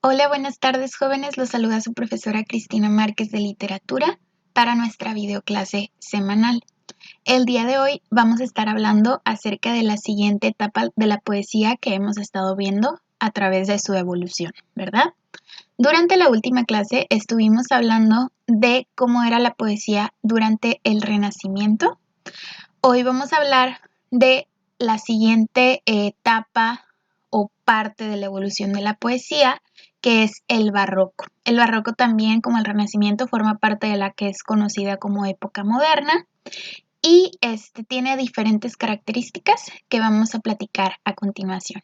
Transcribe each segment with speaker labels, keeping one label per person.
Speaker 1: Hola, buenas tardes jóvenes. Los saluda su profesora Cristina Márquez de Literatura para nuestra videoclase semanal. El día de hoy vamos a estar hablando acerca de la siguiente etapa de la poesía que hemos estado viendo a través de su evolución, ¿verdad? Durante la última clase estuvimos hablando de cómo era la poesía durante el Renacimiento. Hoy vamos a hablar de la siguiente etapa o parte de la evolución de la poesía, que es el barroco. El barroco también, como el Renacimiento, forma parte de la que es conocida como época moderna y tiene diferentes características que vamos a platicar a continuación.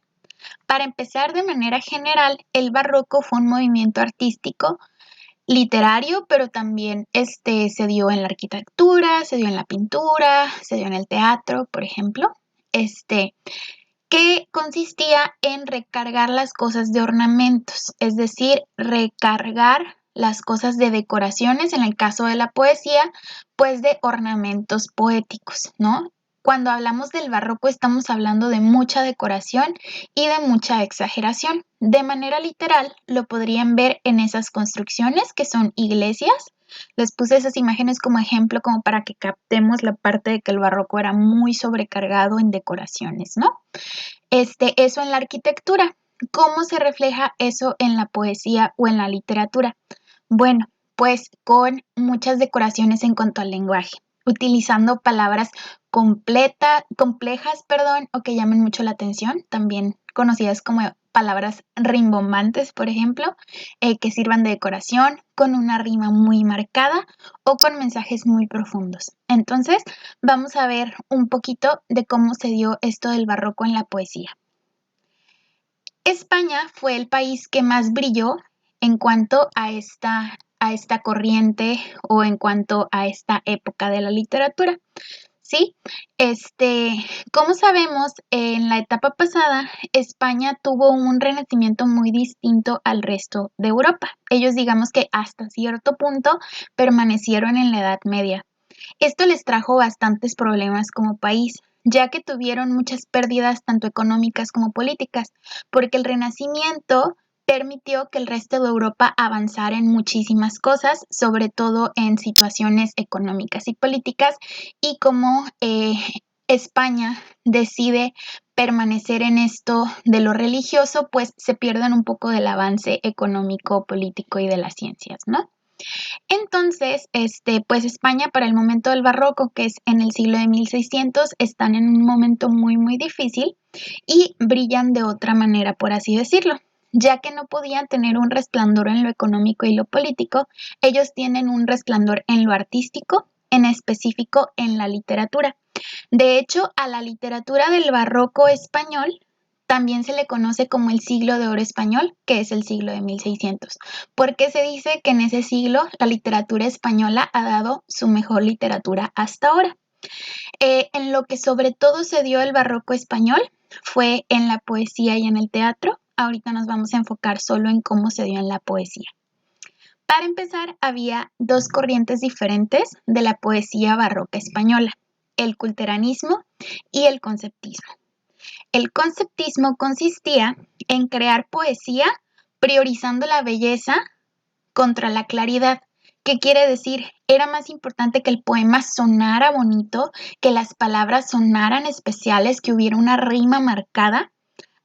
Speaker 1: Para empezar, de manera general, el barroco fue un movimiento artístico literario, pero también se dio en la arquitectura, se dio en la pintura, se dio en el teatro, por ejemplo, que consistía en recargar las cosas de ornamentos, es decir, recargar las cosas de decoraciones, en el caso de la poesía, pues de ornamentos poéticos, ¿no? Cuando hablamos del barroco estamos hablando de mucha decoración y de mucha exageración. De manera literal, lo podrían ver en esas construcciones que son iglesias. Les puse esas imágenes como ejemplo, como para que captemos la parte de que el barroco era muy sobrecargado en decoraciones, ¿no? Eso en la arquitectura. ¿Cómo se refleja eso en la poesía o en la literatura? Bueno, pues con muchas decoraciones en cuanto al lenguaje, utilizando palabras complejas, o que llamen mucho la atención, también conocidas como palabras rimbombantes, por ejemplo, que sirvan de decoración, con una rima muy marcada o con mensajes muy profundos. Entonces, vamos a ver un poquito de cómo se dio esto del barroco en la poesía. España fue el país que más brilló en cuanto a esta corriente o en cuanto a esta época de la literatura. ¿Sí? Como sabemos, en la etapa pasada, España tuvo un renacimiento muy distinto al resto de Europa. Ellos, digamos que hasta cierto punto, permanecieron en la Edad Media. Esto les trajo bastantes problemas como país, ya que tuvieron muchas pérdidas tanto económicas como políticas, porque el Renacimiento permitió que el resto de Europa avanzara en muchísimas cosas, sobre todo en situaciones económicas y políticas, y como España decide permanecer en esto de lo religioso, pues se pierden un poco del avance económico, político y de las ciencias, ¿no? Entonces, pues España para el momento del barroco, que es en el siglo de 1600, están en un momento muy, muy difícil y brillan de otra manera, por así decirlo. Ya que no podían tener un resplandor en lo económico y lo político, ellos tienen un resplandor en lo artístico, en específico en la literatura. De hecho, a la literatura del barroco español también se le conoce como el siglo de oro español, que es el siglo de 1600, porque se dice que en ese siglo la literatura española ha dado su mejor literatura hasta ahora. En lo que sobre todo se dio el barroco español fue en la poesía y en el teatro. Ahorita nos vamos a enfocar solo en cómo se dio en la poesía. Para empezar, había dos corrientes diferentes de la poesía barroca española, el culteranismo y el conceptismo. El conceptismo consistía en crear poesía priorizando la belleza contra la claridad. ¿Qué quiere decir? Era más importante que el poema sonara bonito, que las palabras sonaran especiales, que hubiera una rima marcada,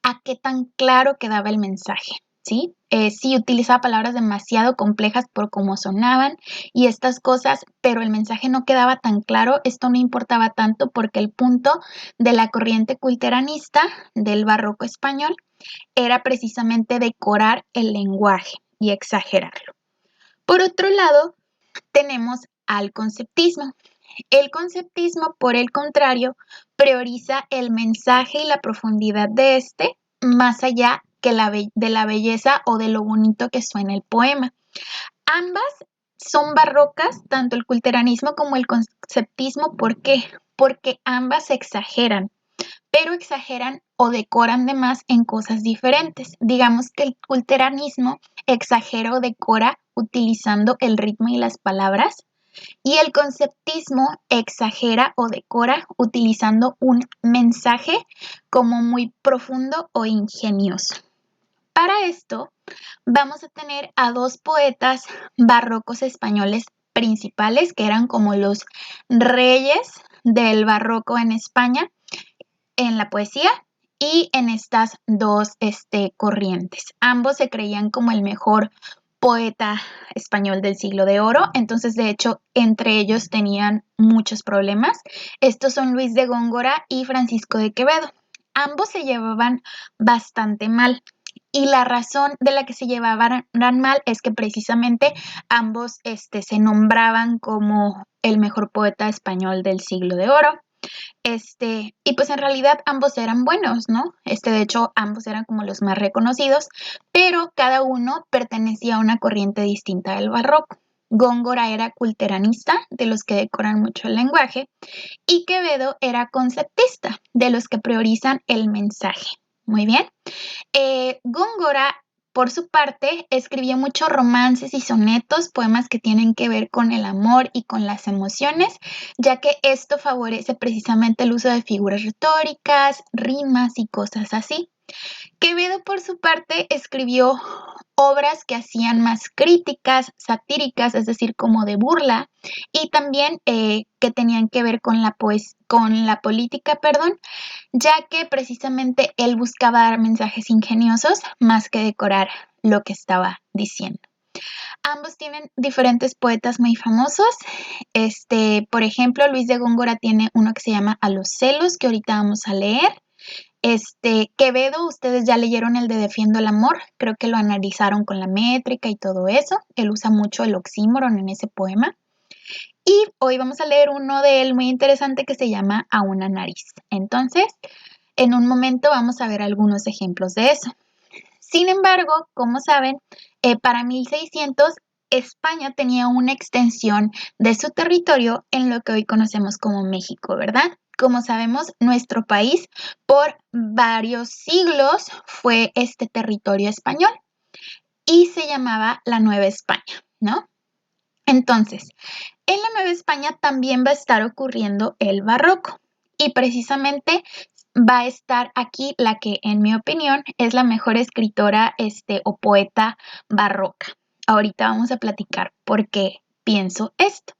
Speaker 1: a qué tan claro quedaba el mensaje, ¿sí? Sí utilizaba palabras demasiado complejas por cómo sonaban y estas cosas, pero el mensaje no quedaba tan claro. Esto no importaba tanto porque el punto de la corriente culteranista del barroco español era precisamente decorar el lenguaje y exagerarlo. Por otro lado, tenemos al conceptismo. El conceptismo, por el contrario, prioriza el mensaje y la profundidad de más allá que de la belleza o de lo bonito que suena el poema. Ambas son barrocas, tanto el culteranismo como el conceptismo. ¿Por qué? Porque ambas exageran, pero exageran o decoran de más en cosas diferentes. Digamos que el culteranismo exagera o decora utilizando el ritmo y las palabras, y el conceptismo exagera o decora utilizando un mensaje como muy profundo o ingenioso. Para esto, vamos a tener a dos poetas barrocos españoles principales, que eran como los reyes del barroco en España, en la poesía y en estas dos corrientes. Ambos se creían como el mejor poeta español del siglo de oro, entonces de hecho entre ellos tenían muchos problemas. Estos son Luis de Góngora y Francisco de Quevedo. Ambos se llevaban bastante mal. Y la razón de la que se llevaban mal es que precisamente ambos se nombraban como el mejor poeta español del siglo de oro. Y pues en realidad ambos eran buenos, ¿no? De hecho, ambos eran como los más reconocidos, pero cada uno pertenecía a una corriente distinta del barroco. Góngora era culteranista, de los que decoran mucho el lenguaje, y Quevedo era conceptista, de los que priorizan el mensaje. Muy bien. Góngora, por su parte, escribió muchos romances y sonetos, poemas que tienen que ver con el amor y con las emociones, ya que esto favorece precisamente el uso de figuras retóricas, rimas y cosas así. Quevedo, por su parte, escribió obras que hacían más críticas, satíricas, es decir, como de burla, y también que tenían que ver con con la política, perdón, ya que precisamente él buscaba dar mensajes ingeniosos más que decorar lo que estaba diciendo. Ambos tienen diferentes poetas muy famosos. Por ejemplo, Luis de Góngora tiene uno que se llama A los celos, que ahorita vamos a leer. Quevedo, ustedes ya leyeron el de Defiendo el amor, creo que lo analizaron con la métrica y todo eso. Él usa mucho el oxímoron en ese poema. Y hoy vamos a leer uno de él muy interesante que se llama A una nariz. Entonces, en un momento vamos a ver algunos ejemplos de eso. Sin embargo, como saben, para 1600 España tenía una extensión de su territorio en lo que hoy conocemos como México, ¿verdad? Como sabemos, nuestro país por varios siglos fue este territorio español y se llamaba la Nueva España, ¿no? Entonces, en la Nueva España también va a estar ocurriendo el barroco y precisamente va a estar aquí la que, en mi opinión, es la mejor escritora o poeta barroca. Ahorita vamos a platicar por qué pienso esto.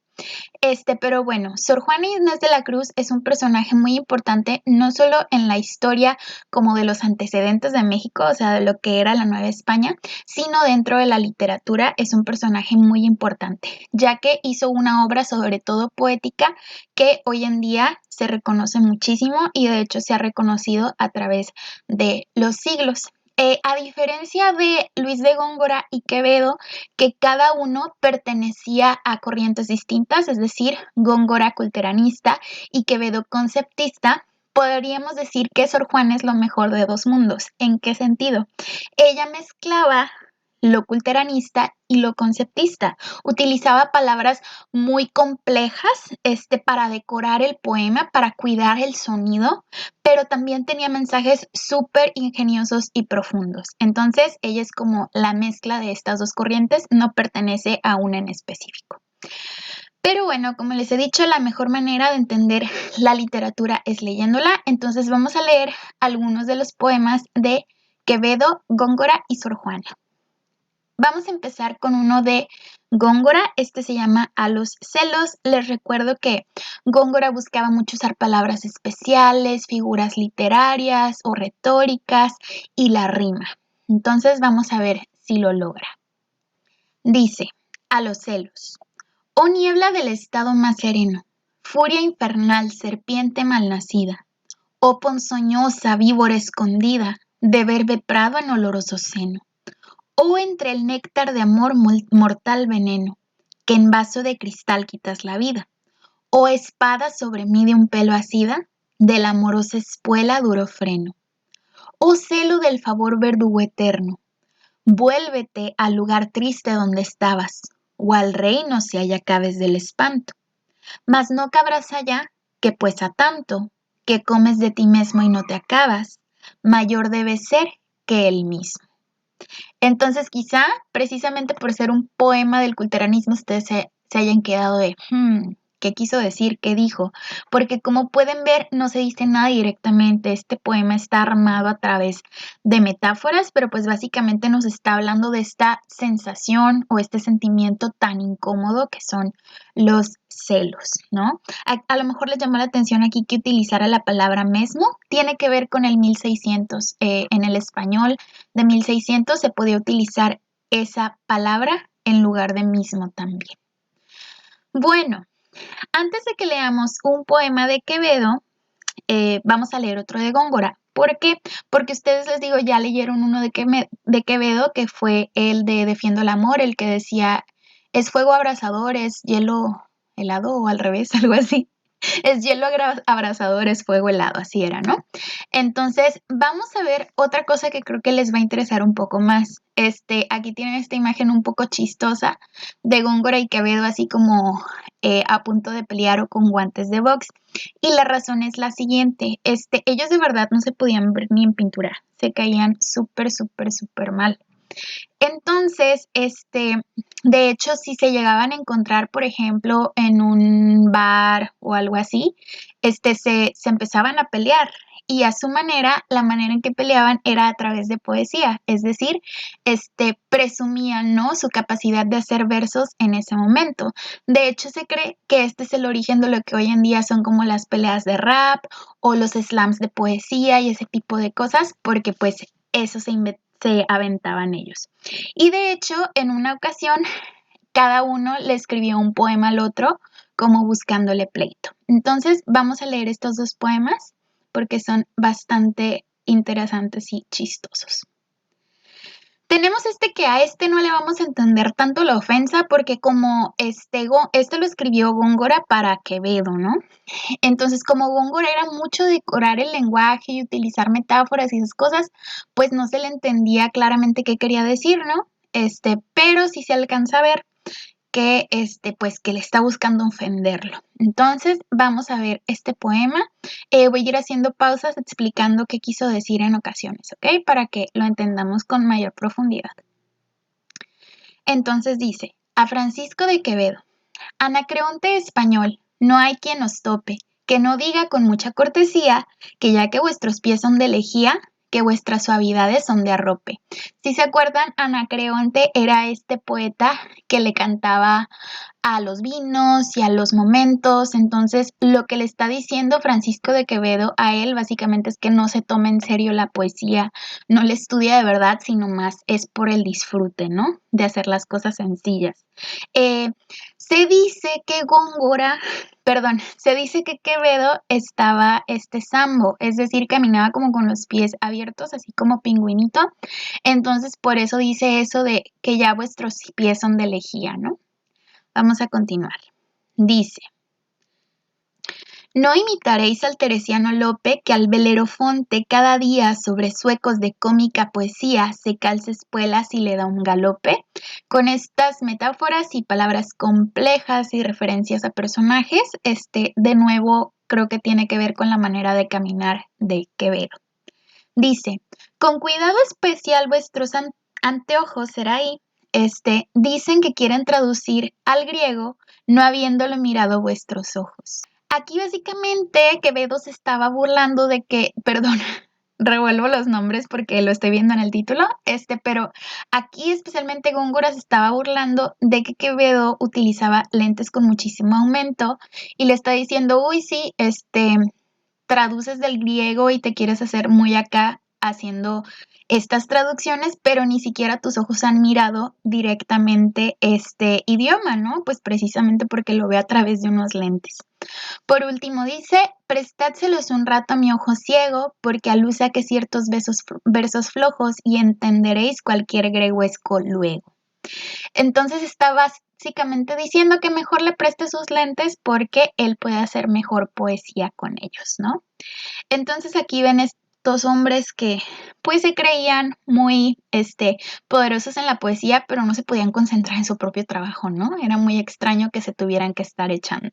Speaker 1: Pero bueno, Sor Juana Inés de la Cruz es un personaje muy importante, no solo en la historia como de los antecedentes de México, o sea, de lo que era la Nueva España, sino dentro de la literatura es un personaje muy importante, ya que hizo una obra sobre todo poética que hoy en día se reconoce muchísimo y de hecho se ha reconocido a través de los siglos. A diferencia de Luis de Góngora y Quevedo, que cada uno pertenecía a corrientes distintas, es decir, Góngora culteranista y Quevedo conceptista, podríamos decir que Sor Juana es lo mejor de dos mundos. ¿En qué sentido? Ella mezclaba lo culteranista y lo conceptista. Utilizaba palabras muy complejas, para decorar el poema, para cuidar el sonido, pero también tenía mensajes súper ingeniosos y profundos. Entonces, ella es como la mezcla de estas dos corrientes, no pertenece a una en específico. Pero bueno, como les he dicho, la mejor manera de entender la literatura es leyéndola, entonces vamos a leer algunos de los poemas de Quevedo, Góngora y Sor Juana. Vamos a empezar con uno de Góngora, se llama A los celos. Les recuerdo que Góngora buscaba mucho usar palabras especiales, figuras literarias o retóricas y la rima. Entonces vamos a ver si lo logra. Dice, A los celos. Oh niebla del estado más sereno, furia infernal, serpiente malnacida, oh ponzoñosa víbora escondida, de verde prado en oloroso seno. Oh entre el néctar de amor mortal veneno, que en vaso de cristal quitas la vida. Oh espada sobre mí de un pelo asida, de la amorosa espuela duro freno. Oh celo del favor verdugo eterno, vuélvete al lugar triste donde estabas, o al reino si allá cabes del espanto. Mas no cabrás allá, que pues a tanto, que comes de ti mismo y no te acabas, mayor debe ser que él mismo. Entonces, quizá precisamente por ser un poema del culteranismo, ustedes se hayan quedado de, qué quiso decir, qué dijo, porque como pueden ver no se dice nada directamente, este poema está armado a través de metáforas, pero pues básicamente nos está hablando de esta sensación o este sentimiento tan incómodo que son los celos, ¿no? A lo mejor les llamó la atención aquí que utilizara la palabra mesmo, tiene que ver con el 1600, en el español de 1600 se podía utilizar esa palabra en lugar de mismo también. Bueno, antes de que leamos un poema de Quevedo, vamos a leer otro de Góngora. ¿Por qué? Porque ustedes les digo, ya leyeron uno de Quevedo, que fue el de Defiendo el amor, el que decía, es fuego abrasador, es hielo helado o al revés, algo así. Es hielo abrasador, es fuego helado, así era, ¿no? Entonces, vamos a ver otra cosa que creo que les va a interesar un poco más. Aquí tienen esta imagen un poco chistosa de Góngora y Quevedo, así como a punto de pelear o con guantes de box. Y la razón es la siguiente, ellos de verdad no se podían ver ni en pintura, se caían súper, súper, súper mal. Entonces, de hecho, si se llegaban a encontrar, por ejemplo, en un bar o algo así, se empezaban a pelear y a su manera, la manera en que peleaban era a través de poesía, es decir, presumían, ¿no? Su capacidad de hacer versos en ese momento. De hecho, se cree que este es el origen de lo que hoy en día son como las peleas de rap o los slams de poesía y ese tipo de cosas, porque pues eso se aventaban ellos. Y de hecho, en una ocasión, cada uno le escribió un poema al otro, como buscándole pleito. Entonces, vamos a leer estos dos poemas porque son bastante interesantes y chistosos. Tenemos que a no le vamos a entender tanto la ofensa porque como lo escribió Góngora para Quevedo, ¿no? Entonces, como Góngora era mucho decorar el lenguaje y utilizar metáforas y esas cosas, pues no se le entendía claramente qué quería decir, ¿no? Pero sí se alcanza a ver que, pues que le está buscando ofenderlo. Entonces, vamos a ver este poema. Voy a ir haciendo pausas explicando qué quiso decir en ocasiones, ¿ok? Para que lo entendamos con mayor profundidad. Entonces dice, a Francisco de Quevedo, Anacreonte español, no hay quien os tope, que no diga con mucha cortesía, que ya que vuestros pies son de lejía, que vuestras suavidades son de arrope. Si se acuerdan, Anacreonte era este poeta que le cantaba a los vinos y a los momentos. Entonces, lo que le está diciendo Francisco de Quevedo a él básicamente es que no se tome en serio la poesía, no le estudia de verdad, sino más es por el disfrute, ¿no? De hacer las cosas sencillas. Se dice que se dice que Quevedo estaba sambo, es decir, caminaba como con los pies abiertos, así como pingüinito. Entonces, por eso dice eso de que ya vuestros pies son de lejía, ¿no? Vamos a continuar. Dice, no imitaréis al Teresiano Lope que al velero Fonte cada día sobre suecos de cómica poesía se calza espuelas y le da un galope. Con estas metáforas y palabras complejas y referencias a personajes, de nuevo creo que tiene que ver con la manera de caminar de Quevedo. Dice, con cuidado especial vuestros anteojos Seraí, dicen que quieren traducir al griego no habiéndolo mirado vuestros ojos. Aquí básicamente Quevedo se estaba burlando de que, perdón, revuelvo los nombres porque lo estoy viendo en el título, pero aquí especialmente Góngora se estaba burlando de que Quevedo utilizaba lentes con muchísimo aumento y le está diciendo, uy, sí, traduces del griego y te quieres hacer muy acá haciendo estas traducciones, pero ni siquiera tus ojos han mirado directamente este idioma, ¿no? Pues precisamente porque lo ve a través de unos lentes. Por último dice, prestádselos un rato a mi ojo ciego, porque aluce a que ciertos versos flojos y entenderéis cualquier gregüesco luego. Entonces está básicamente diciendo que mejor le preste sus lentes porque él puede hacer mejor poesía con ellos, ¿no? Entonces aquí ven estos hombres que pues se creían muy poderosos en la poesía, pero no se podían concentrar en su propio trabajo, ¿no? Era muy extraño que se tuvieran que estar echando.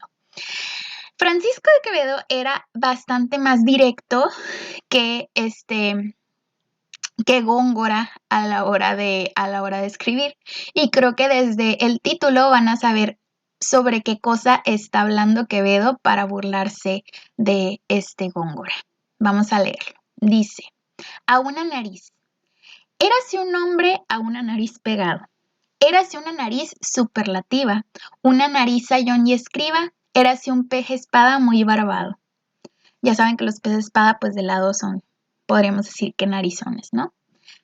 Speaker 1: Francisco de Quevedo era bastante más directo que que Góngora a la hora de escribir. Y creo que desde el título van a saber sobre qué cosa está hablando Quevedo para burlarse de Góngora. Vamos a leerlo. Dice, a una nariz. Érase un hombre a una nariz pegado. Érase una nariz superlativa, una nariz sayón y escriba, érase un peje espada muy barbado. Ya saben que los peces espada pues de lado son, podríamos decir que narizones, ¿no?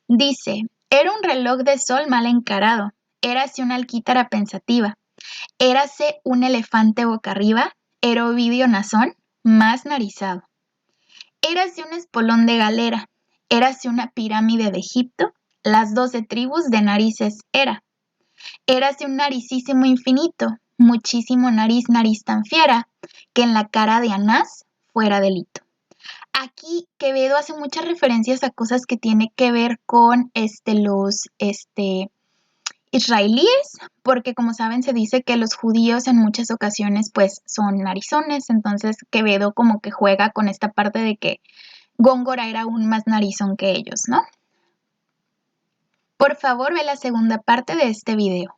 Speaker 1: Dice, era un reloj de sol mal encarado, érase una alquítara pensativa, érase un elefante boca arriba, era Ovidio Nazón más narizado. Érase un espolón de galera, érase una pirámide de Egipto, las 12 tribus de narices era. Érase un naricísimo infinito, muchísimo nariz tan fiera, que en la cara de Anás fuera delito. Aquí Quevedo hace muchas referencias a cosas que tiene que ver con los israelíes, porque como saben se dice que los judíos en muchas ocasiones pues son narizones, entonces Quevedo como que juega con esta parte de que Góngora era aún más narizón que ellos, ¿no? Por favor, ve la segunda parte de este video.